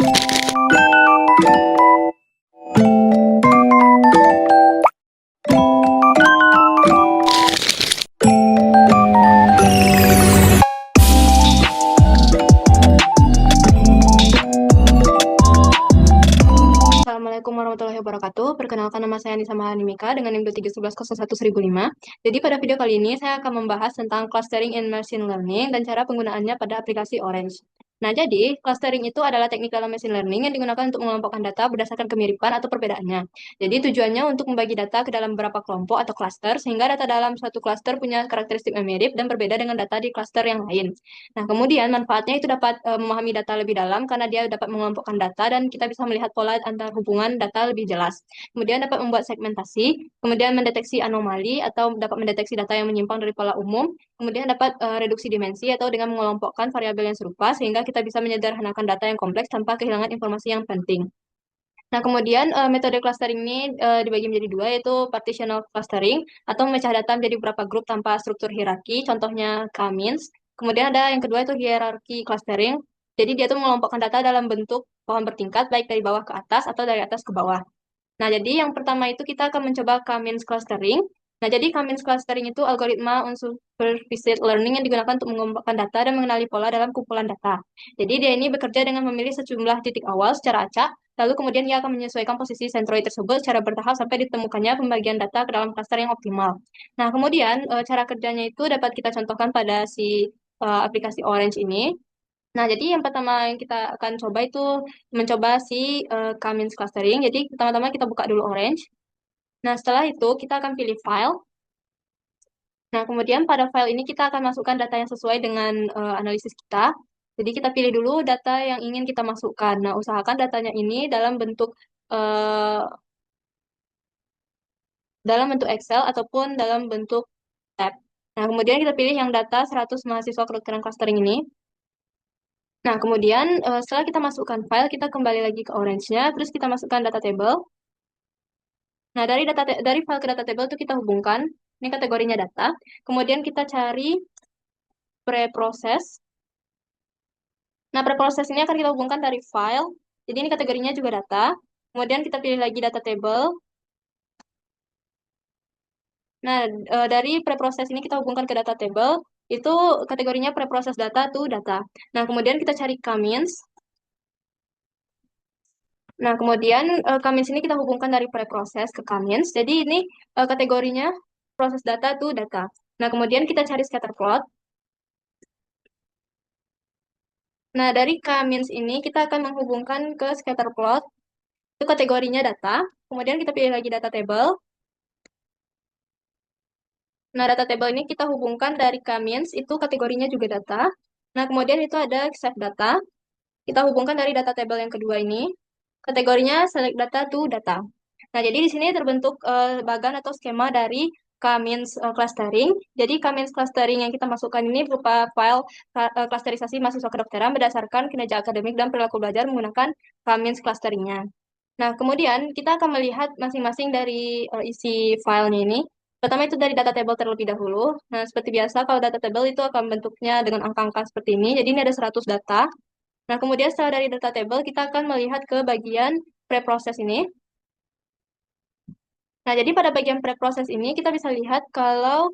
Assalamualaikum warahmatullahi wabarakatuh. Perkenalkan, nama saya Nisa Mahanimika dengan NIM 231101005. Jadi pada video kali ini saya akan membahas tentang clustering in machine learning dan cara penggunaannya pada aplikasi Orange. Nah, jadi clustering itu adalah teknik dalam machine learning yang digunakan untuk mengelompokkan data berdasarkan kemiripan atau perbedaannya. Jadi tujuannya untuk membagi data ke dalam beberapa kelompok atau cluster sehingga data dalam suatu cluster punya karakteristik yang mirip dan berbeda dengan data di cluster yang lain. Nah, kemudian manfaatnya itu dapat memahami data lebih dalam karena dia dapat mengelompokkan data dan kita bisa melihat pola antar hubungan data lebih jelas. Kemudian dapat membuat segmentasi, kemudian mendeteksi anomali atau dapat mendeteksi data yang menyimpang dari pola umum, kemudian dapat reduksi dimensi atau dengan mengelompokkan variabel yang serupa sehingga kita bisa menyederhanakan data yang kompleks tanpa kehilangan informasi yang penting. Nah, kemudian metode clustering ini dibagi menjadi dua, yaitu partitional clustering atau memecah data menjadi beberapa grup tanpa struktur hierarki, contohnya K-means. Kemudian ada yang kedua itu hierarchy clustering. Jadi dia tuh mengelompokkan data dalam bentuk pohon bertingkat, baik dari bawah ke atas atau dari atas ke bawah. Nah, jadi yang pertama itu kita akan mencoba K-means clustering. Nah, jadi K-means clustering itu algoritma unsupervised learning yang digunakan untuk mengumpulkan data dan mengenali pola dalam kumpulan data. Jadi dia ini bekerja dengan memilih sejumlah titik awal secara acak, lalu kemudian ia akan menyesuaikan posisi sentroid tersebut secara bertahap sampai ditemukannya pembagian data ke dalam cluster yang optimal. Nah, kemudian cara kerjanya itu dapat kita contohkan pada si aplikasi Orange ini. Nah, jadi yang pertama yang kita akan coba itu mencoba si K-means clustering. Jadi pertama-tama kita buka dulu Orange. Nah, setelah itu kita akan pilih file. Nah, kemudian pada file ini kita akan masukkan data yang sesuai dengan analisis kita. Jadi kita pilih dulu data yang ingin kita masukkan. Nah, usahakan datanya ini eh, dalam bentuk Excel ataupun dalam bentuk tab. Nah, kemudian kita pilih yang data 100 mahasiswa kedokteran clustering ini. Nah, kemudian setelah kita masukkan file, kita kembali lagi ke Orange-nya, terus kita masukkan data table. Nah, dari file ke data table itu kita hubungkan, ini kategorinya data. Kemudian kita cari preproses. Nah, preproses ini akan kita hubungkan dari file. Jadi ini kategorinya juga data. Kemudian kita pilih lagi data table. Nah, dari preproses ini kita hubungkan ke data table. Itu kategorinya preproses data to data. Nah, kemudian kita cari K-means. Nah, kemudian K-means ini kita hubungkan dari preproses ke K-means. Jadi ini kategorinya proses data to data. Nah, kemudian kita cari scatter plot. Nah, dari K-means ini kita akan menghubungkan ke scatter plot. Itu kategorinya data. Kemudian kita pilih lagi data table. Nah, data table ini kita hubungkan dari K-means, itu kategorinya juga data. Nah, kemudian itu ada save data. Kita hubungkan dari data table yang kedua ini. Kategorinya select data to data. Nah, jadi di sini terbentuk bagan atau skema dari K-means clustering. Jadi K-means clustering yang kita masukkan ini berupa file klasterisasi mahasiswa kedokteran berdasarkan kinerja akademik dan perilaku belajar menggunakan K-means clusteringnya. Nah, kemudian kita akan melihat masing-masing dari isi filenya ini. Pertama itu dari data table terlebih dahulu. Nah, seperti biasa kalau data table itu akan bentuknya dengan angka-angka seperti ini. Jadi ini ada 100 data. Nah, kemudian setelah dari data table, kita akan melihat ke bagian preproses ini. Nah, jadi pada bagian preproses ini kita bisa lihat kalau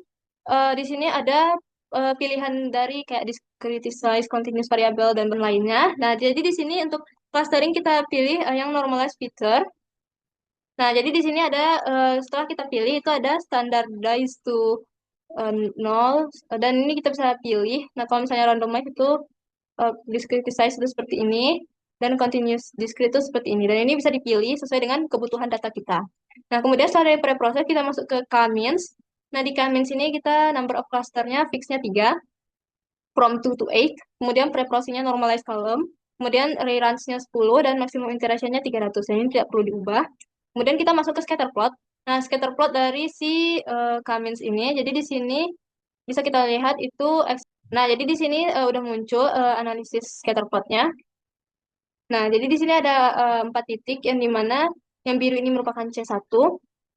di sini ada pilihan dari kayak discrete size, continuous variable, dan lainnya. Nah, jadi di sini untuk clustering kita pilih yang normalized feature. Nah, jadi di sini ada setelah kita pilih itu ada standardized to nol dan ini kita bisa pilih. Nah, kalau misalnya randomize itu discrete size itu seperti ini dan continuous discrete itu seperti ini. Dan ini bisa dipilih sesuai dengan kebutuhan data kita. Nah, kemudian setelah dari preproses kita masuk ke K-means. Nah, di K-means ini kita number of clusternya fixnya 3 from 2 to 8. Kemudian preprosesnya normalized column. Kemudian reruns-nya 10 dan maksimum iterationnya 300. Jadi ini tidak perlu diubah. Kemudian kita masuk ke scatter plot. Nah, scatter plot dari si K-means ini. Jadi di sini bisa kita lihat itu. Nah, jadi di sini udah muncul analisis scatter plotnya. Nah, jadi di sini ada 4 titik yang dimana yang biru ini merupakan C1,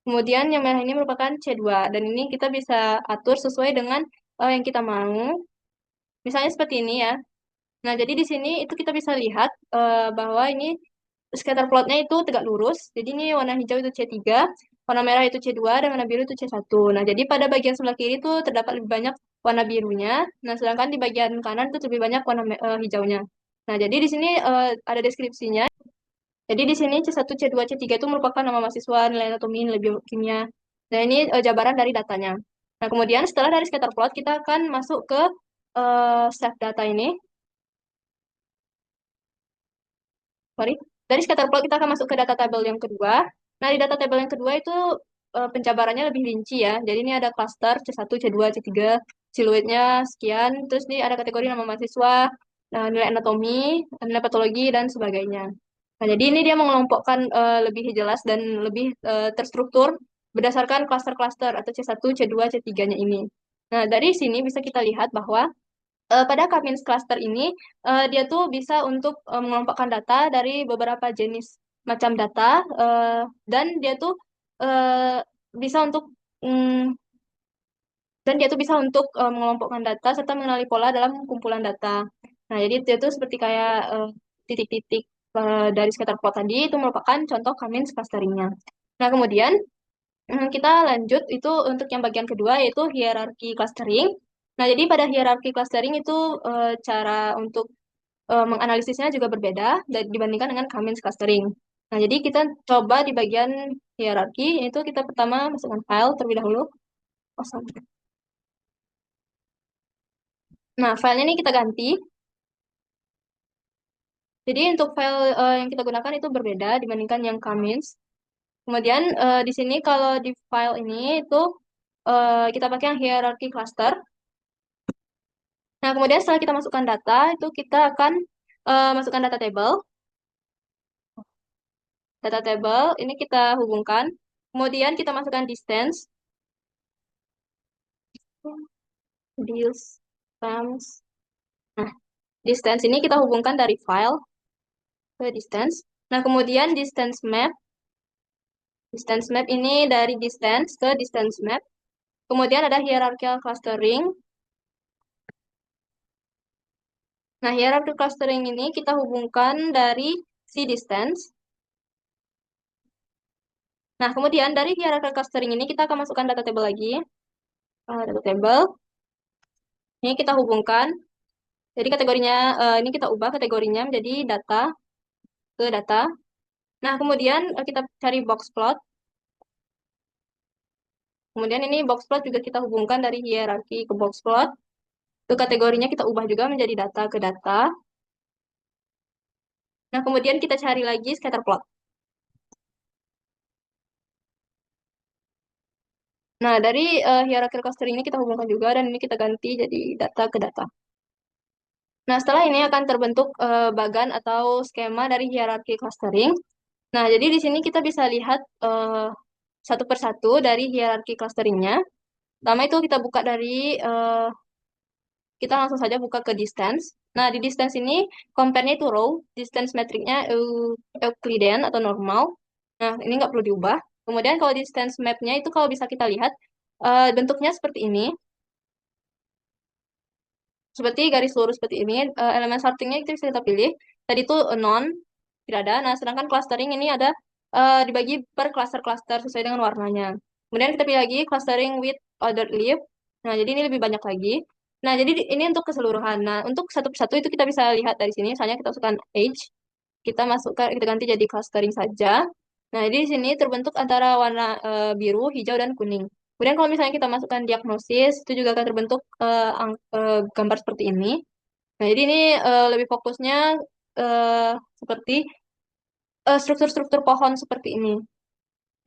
kemudian yang merah ini merupakan C2, dan ini kita bisa atur sesuai dengan yang kita mau. Misalnya seperti ini ya. Nah, jadi di sini itu kita bisa lihat bahwa ini scatter plotnya itu tegak lurus. Jadi ini warna hijau itu C3, warna merah itu C2, dan warna biru itu C1. Nah, jadi pada bagian sebelah kiri itu terdapat lebih banyak warna birunya. Nah, sedangkan di bagian kanan itu lebih banyak warna hijaunya. Nah, jadi di sini ada deskripsinya. Jadi di sini C1, C2, C3 itu merupakan nama mahasiswa, nilai anatomi, nilai biokimia. Nah, ini jabaran dari datanya. Nah, kemudian setelah dari scatter plot, kita akan masuk ke save data ini. Sorry. Dari scatter plot kita akan masuk ke data table yang kedua. Nah, di data table yang kedua itu penjabarannya lebih rinci ya. Jadi ini ada cluster C1, C2, C3, siluetnya sekian. Terus ini ada kategori nama mahasiswa, nah, nilai anatomi, nilai patologi, dan sebagainya. Nah, jadi ini dia mengelompokkan lebih jelas dan lebih terstruktur berdasarkan cluster-cluster atau C1, C2, C3-nya ini. Nah, dari sini bisa kita lihat bahwa pada Cummins cluster ini dia tuh bisa untuk mengelompokkan data dari beberapa jenis macam data dan dia tuh eh, bisa untuk mm, dan dia tuh bisa untuk mengelompokkan data serta mengenali pola dalam kumpulan data. Nah, jadi dia tuh seperti kayak titik-titik dari scatter plot tadi itu merupakan contoh Cummins clusteringnya. Nah, kemudian kita lanjut itu untuk yang bagian kedua yaitu hierarki clustering. Nah, jadi pada hierarki clustering itu cara untuk menganalisisnya juga berbeda dibandingkan dengan Cummins clustering. Nah, jadi kita coba di bagian hierarki, itu kita pertama masukkan file terlebih dahulu. Oh, sorry. Nah, filenya ini kita ganti. Jadi untuk file yang kita gunakan itu berbeda dibandingkan yang Cummins. Kemudian di sini kalau di file ini itu kita pakai yang hierarchy cluster. Nah, kemudian setelah kita masukkan data, itu kita akan masukkan data table. Data table ini kita hubungkan. Kemudian kita masukkan distance, distance. Nah, distance ini kita hubungkan dari file ke distance. Nah, kemudian distance map ini dari distance ke distance map. Kemudian ada hierarchical clustering. Nah, hierarchical clustering ini kita hubungkan dari si distance. Nah, kemudian dari hierarchical clustering ini kita akan masukkan data table lagi. Data table. Ini kita hubungkan. Jadi kategorinya, ini kita ubah kategorinya menjadi data ke data. Nah, kemudian kita cari box plot. Kemudian ini box plot juga kita hubungkan dari hierarki ke box plot. Itu kategorinya kita ubah juga menjadi data ke data. Nah, kemudian kita cari lagi scatter plot. Nah, dari hierarchical clustering ini kita hubungkan juga dan ini kita ganti jadi data ke data. Nah, setelah ini akan terbentuk bagan atau skema dari hierarchy clustering. Nah, jadi di sini kita bisa lihat satu persatu dari hierarchy clusteringnya. Pertama itu kita buka dari, kita langsung saja buka ke distance. Nah, di distance ini, compare-nya itu row, distance metricnya Euclidean atau normal. Nah, ini nggak perlu diubah. Kemudian kalau distance map-nya itu kalau bisa kita lihat, bentuknya seperti ini. Seperti garis lurus seperti ini, elemen sortingnya itu bisa kita pilih. Tadi itu non, tidak ada. Nah, sedangkan clustering ini ada dibagi per cluster-cluster sesuai dengan warnanya. Kemudian kita pilih lagi clustering with ordered leaf. Nah, jadi ini lebih banyak lagi. Nah, jadi ini untuk keseluruhan. Nah, untuk satu persatu itu kita bisa lihat dari sini. Misalnya kita masukkan age, kita masukkan, kita ganti jadi clustering saja. Nah, jadi di sini terbentuk antara warna biru, hijau, dan kuning. Kemudian kalau misalnya kita masukkan diagnosis, itu juga akan terbentuk gambar seperti ini. Nah, jadi ini lebih fokusnya eh, seperti struktur-struktur pohon seperti ini.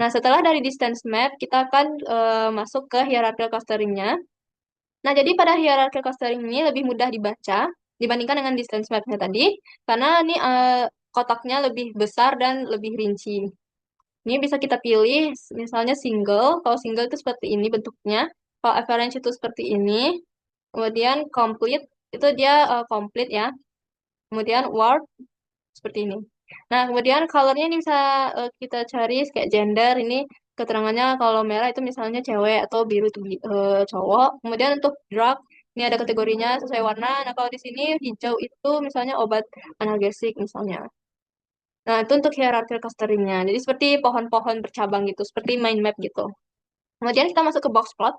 Nah, setelah dari distance map, kita akan masuk ke hierarchical clusteringnya. Nah, jadi pada hierarchical clustering ini lebih mudah dibaca dibandingkan dengan distance mapnya tadi, karena ini kotaknya lebih besar dan lebih rinci. Ini bisa kita pilih, misalnya single. Kalau single itu seperti ini bentuknya. Kalau avalanche itu seperti ini. Kemudian complete, itu dia complete ya. Kemudian word, seperti ini. Nah, kemudian colornya ini bisa kita cari kayak gender. Ini keterangannya kalau merah itu misalnya cewek atau biru itu cowok. Kemudian untuk drug, Ini ada kategorinya sesuai warna. Nah, kalau di sini hijau itu misalnya obat analgesik misalnya. Nah, itu untuk hierarchical clusteringnya. Jadi seperti pohon-pohon bercabang gitu, seperti mind map gitu. Kemudian kita masuk ke box plot.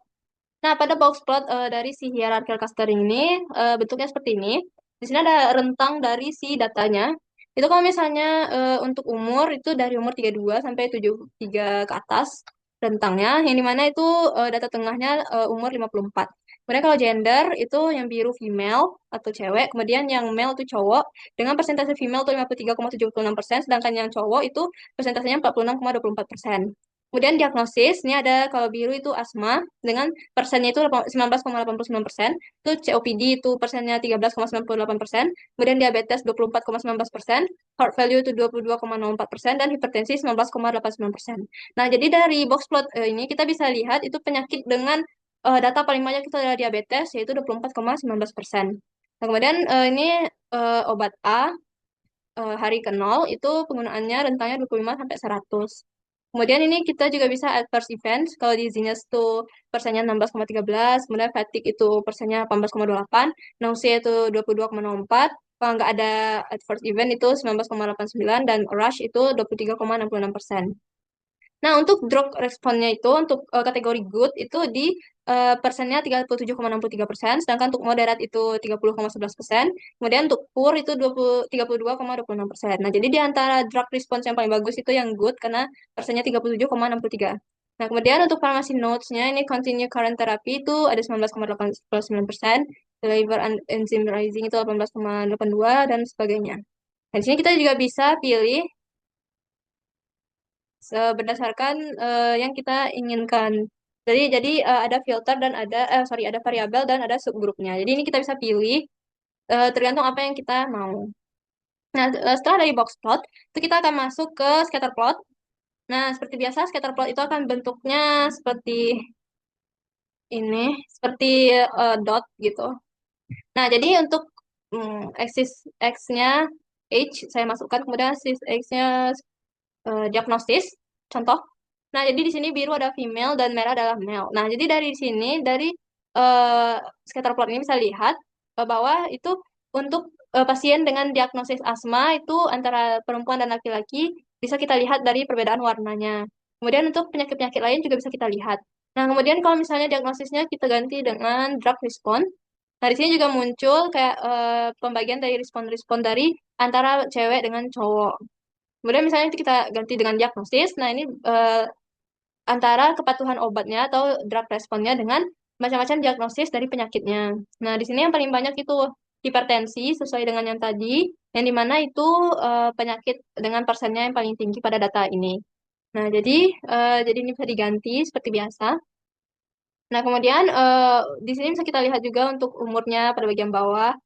Nah, pada box plot dari si hierarchical clustering ini bentuknya seperti ini. Di sini ada rentang dari si datanya. Itu kalau misalnya untuk umur itu dari umur 32 sampai 73 ke atas rentangnya, yang dimana itu data tengahnya umur 54. Kemudian kalau gender itu yang biru female atau cewek, kemudian yang male itu cowok dengan persentase female itu 53,76%, sedangkan yang cowok itu persentasenya 46,24%. Kemudian diagnosis, ini ada kalau biru itu asma dengan persennya itu 19,89%, itu COPD itu persennya 13,98%, kemudian diabetes 24,19%, heart value itu 22,04%, dan hipertensi 19,89%. Nah, jadi dari box plot ini kita bisa lihat itu penyakit dengan data paling banyak itu adalah diabetes, yaitu 24,19%. Nah, kemudian ini obat A, hari ke 0 itu penggunaannya rentangnya 25 sampai 100. Kemudian ini kita juga bisa adverse events. Kalau di dizziness itu persennya 16,13, kemudian fatigue itu persennya 18,28, nausea itu 22,04, kalau nggak ada adverse event itu 19,89, dan rush itu 23,66%. Nah, untuk drug responnya itu untuk kategori good itu di persennya 37,63%, sedangkan untuk moderat itu 30,11%, kemudian untuk poor itu 32,26%. Nah, jadi di antara drug response yang paling bagus itu yang good karena persennya 37,63. Nah, kemudian untuk pharmacy notes-nya ini continue current therapy itu ada 19,89%, liver enzyme rising itu 18,82 dan sebagainya. Nah, di sini kita juga bisa pilih berdasarkan yang kita inginkan. Jadi ada filter dan ada variabel dan ada subgrupnya. Jadi ini kita bisa pilih tergantung apa yang kita mau. Nah, setelah dari box plot, itu kita akan masuk ke scatter plot. Nah, seperti biasa scatter plot itu akan bentuknya seperti ini, seperti dot gitu. Nah, jadi untuk axis X-nya age saya masukkan, kemudian axis X-nya diagnosis, contoh. Nah, jadi di sini biru ada female dan merah adalah male. Nah, jadi dari sini, dari uh, scatter plot ini bisa lihat bahwa itu untuk pasien dengan diagnosis asma itu antara perempuan dan laki-laki bisa kita lihat dari perbedaan warnanya. Kemudian untuk penyakit-penyakit lain juga bisa kita lihat. Nah, kemudian kalau misalnya diagnosisnya kita ganti dengan drug response. Nah, di sini juga muncul kayak pembagian dari respon-respon dari antara cewek dengan cowok. Kemudian misalnya itu kita ganti dengan diagnosis. Nah, ini antara kepatuhan obatnya atau drug responnya dengan macam-macam diagnosis dari penyakitnya. Nah, di sini yang paling banyak itu hipertensi sesuai dengan yang tadi, yang dimana itu penyakit dengan persennya yang paling tinggi pada data ini. Nah, jadi ini bisa diganti seperti biasa. Nah, kemudian di sini bisa kita lihat juga untuk umurnya pada bagian bawah,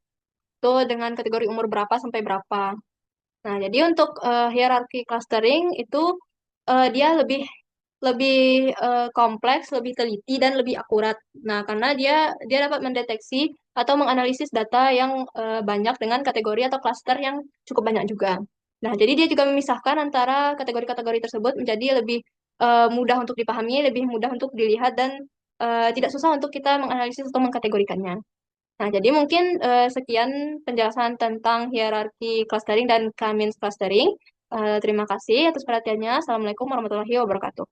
itu dengan kategori umur berapa sampai berapa. Nah, jadi untuk hierarchy clustering itu dia lebih lebih kompleks, lebih teliti dan lebih akurat. Nah, karena dia dia dapat mendeteksi atau menganalisis data yang banyak dengan kategori atau cluster yang cukup banyak juga. Nah, jadi dia juga memisahkan antara kategori-kategori tersebut menjadi lebih mudah untuk dipahami, lebih mudah untuk dilihat dan tidak susah untuk kita menganalisis atau mengkategorikannya. Nah, jadi mungkin sekian penjelasan tentang hierarki clustering dan K-means clustering. Terima kasih atas perhatiannya. Assalamualaikum warahmatullahi wabarakatuh.